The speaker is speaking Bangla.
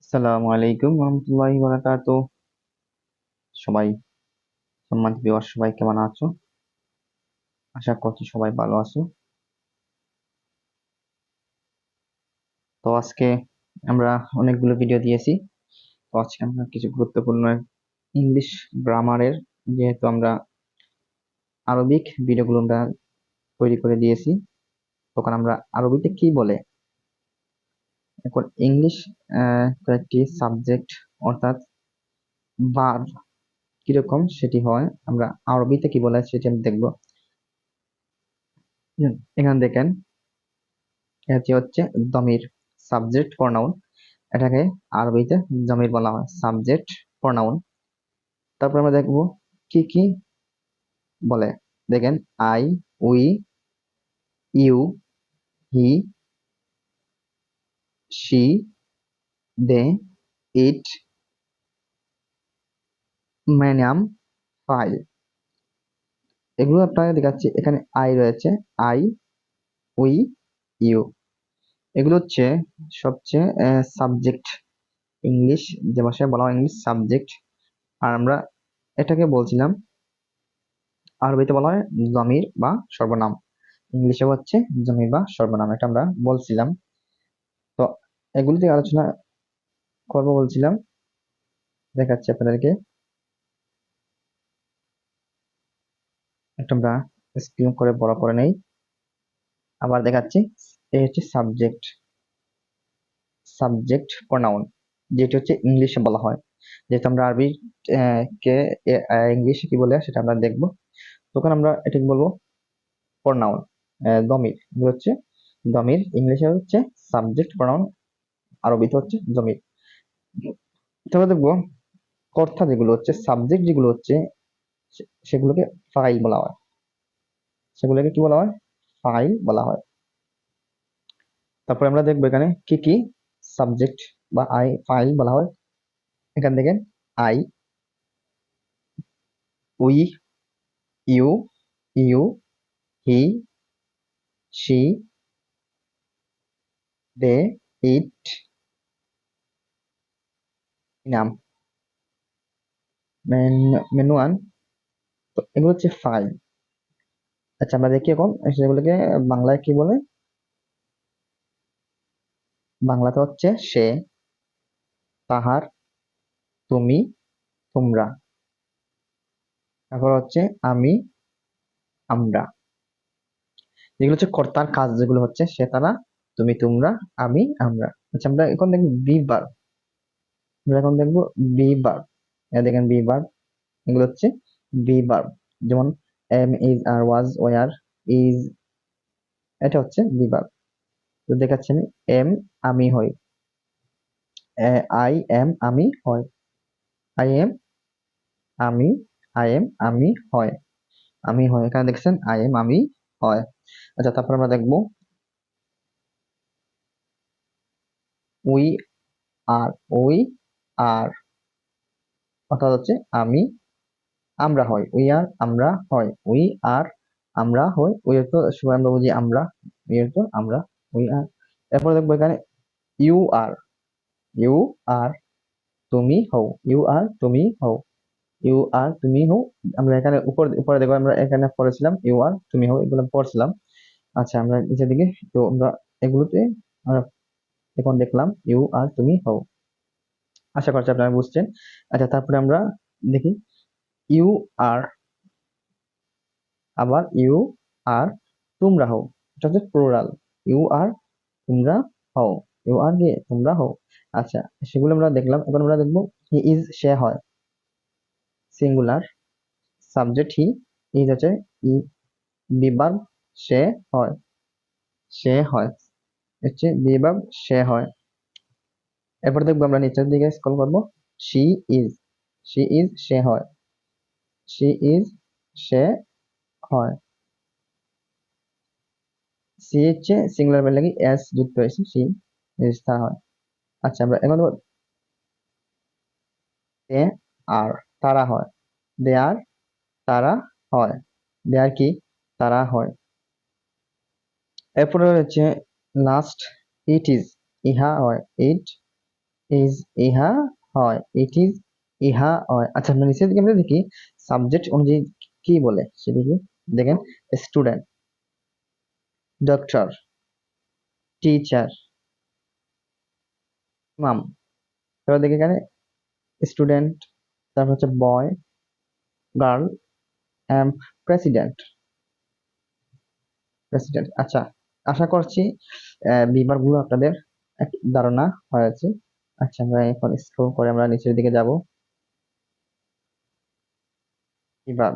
আসসালামু আলাইকুম রহমতুল্লাহি বারাকাতু। সবাই সম্মানিত ভিউয়ার সবাই কেমন আছো? আশা করছি সবাই ভালো আছো। তো আজকে আমরা অনেকগুলো ভিডিও দিয়েছি। তো আজকে আমরা কিছু গুরুত্বপূর্ণ ইংলিশ গ্রামারের, যেহেতু আমরা আরবিক ভিডিওগুলো আমরা তৈরি করে দিয়েছি, তখন আমরা আরবিতে কি বলে, এখন ইংলিশ কয়েকটি সাবজেক্ট অর্থাৎ ভার্ব কিরকম সেটি হয়, আমরা আরবিতে কি বলে সেটি আমি দেখবো। এখানে দেখেন, এটি হচ্ছে দমির, সাবজেক্ট প্রনাউন। এটাকে আরবিতে জমির বলা হয়, সাবজেক্ট প্রনাউন। তারপর আমরা দেখব কি কি বলে। দেখেন, I, we, you, he, she, they, it, ম্যানাম, ফাইল। এগুলো আপনাকে দেখাচ্ছি। এখানে আই রয়েছে, আই, উই, ইউ, এগুলো হচ্ছে সবচেয়ে সাবজেক্ট। ইংলিশ যে ভাষায় বলা হয় ইংলিশ সাবজেক্ট। আর আমরা এটাকে বলছিলাম, আরবিতে বলা হয় জমির বা সর্বনাম, ইংলিশে হচ্ছে জমির বা সর্বনাম, এটা আমরা বলছিলাম। তো এগুলো থেকে আলোচনা করবো বলছিলাম, দেখাচ্ছি আপনাদেরকে। একটা আমরা স্ক্রিন করে বড় করে নেই, আবার দেখাচ্ছি। এই হচ্ছে সাবজেক্ট, সাবজেক্ট প্রনাউন, যেটা হচ্ছে ইংলিশে বলা হয়। যেহেতু আমরা আরবি কে ইংলিশে কি বলে সেটা আমরা দেখবো। তখন আমরা এটাকে বলবো প্রনাউন, দমির। এগুলো হচ্ছে দমির, ইংলিশে হচ্ছে সাবজেক্ট প্রনাউন, আরবিতে হচ্ছে জমির। তারপরে দেখবো কর্তা যেগুলো হচ্ছে, সাবজেক্ট যেগুলো হচ্ছে সেগুলোকে ফাইল বলা হয়। সেগুলোকে কি বলা হয়? ফাইল বলা হয়। তারপরে আমরা দেখবো এখানে কি কি সাবজেক্ট বা আই ফাইল বলা হয়। এখানে দেখেন, I, we, you, you, he, she, they, it, নাম, মেনুয়ান। তো এগুলো হচ্ছে ফাইল। আচ্ছা, আমরা দেখি এখন সেগুলোকে বাংলায় কি বলে। বাংলাতে হচ্ছে সে, তাহার, তুমি, তোমরা। তারপর হচ্ছে আমি, আমরা। যেগুলো হচ্ছে কর্তার কাজ, যেগুলো হচ্ছে সে, তারা, তুমি, তোমরা, আমি, আমরা। আচ্ছা, আমরা এখন দেখবো বি ভার্ব। আমরা এখন দেখবো বি ভার্ব। দেখেন বি ভার্ব, এগুলো হচ্ছে বি ভার্ব। যেমন am, is, are, was, were, is, এটা হচ্ছে বি ভার্ব। তো দেখাচ্ছি আমি, এম আমি হই, আই এম আমি হয়, আই এম আমি, আই এম আমি হয়, আমি হয়। এখানে দেখছেন আই এম আমি হয়। আচ্ছা, তারপর আমরা দেখবো উই আর, উই আর, অর্থাৎ হচ্ছে আমি, আমরা হয়, উই আর আমরা হয়, উই আর আমরা হয়, উই এর তো সবাই আমরা বুঝি আমরা, উই এর তো আমরা, উই আর। এরপর দেখবো এখানে ইউ আর, ইউ আর তুমি হও, ইউ আর তুমি হও, ইউ আর তুমি হও। আমরা এখানে উপরে উপরে দেখবো, আমরা এখানে পড়েছিলাম ইউ আর তুমি হও, এগুলো পড়ছিলাম। আচ্ছা, আমরা নিচের দিকে, তো আমরা এগুলোতে আমরা এখন দেখলাম ইউ আর তুমি হও। আশা করছি আপনারা বুঝছেন। আচ্ছা, তারপরে আমরা দেখি ইউ আর, আবার ইউ আর তোমরা হও, এটা হচ্ছে প্লুরাল। ইউ আর তোমরা হও, ইউ আর কি তোমরা হও। আচ্ছা, সেগুলো আমরা দেখলাম। এখন আমরা দেখবো হি ইজ, সে হয়, সিঙ্গুলার, সাবজেক্ট হি, ইজ হচ্ছে বিভার্ব, সে হয়, সে হয় হচ্ছে বিভার্ব, সে হয়। এরপর দেখবো আমরা নিচের দিকে স্ক্রল করবো, শি ইজ, শি ইজ সে হয়, শি ইজ সে হয়। সি হচ্ছে সিঙ্গুলার বের লাগি এস যুক্ত হয়েছে, সি ইজ তা হয়। আচ্ছা, আমরা এখন দে আর, তারা হয়, দে আর তারা হয়, দে আর কি তারা হয়। এরপরে হচ্ছে লাস্ট ইট ইজ, ইহা হয়, ইট ইজ ইহা হয়, ইট ইজ ইহা হয়। আচ্ছা, আমরা নিচের দিকে আমরা দেখি সাবজেক্ট অনুযায়ী কি বলে সেদিকে দেখেন। স্টুডেন্ট, ডক্টর, টিচার, মাম। এবার দেখি এখানে স্টুডেন্ট, তারপর হচ্ছে বয়, গার্ল, প্রেসিডেন্ট, প্রেসিডেন্ট। আচ্ছা, আশা করছি বিভাগগুলো আপনাদের এক ধারণা হয়েছে। আচ্ছা, আমরা এখন স্ক্রল করে আমরা নিচের দিকে যাব। বিভাগ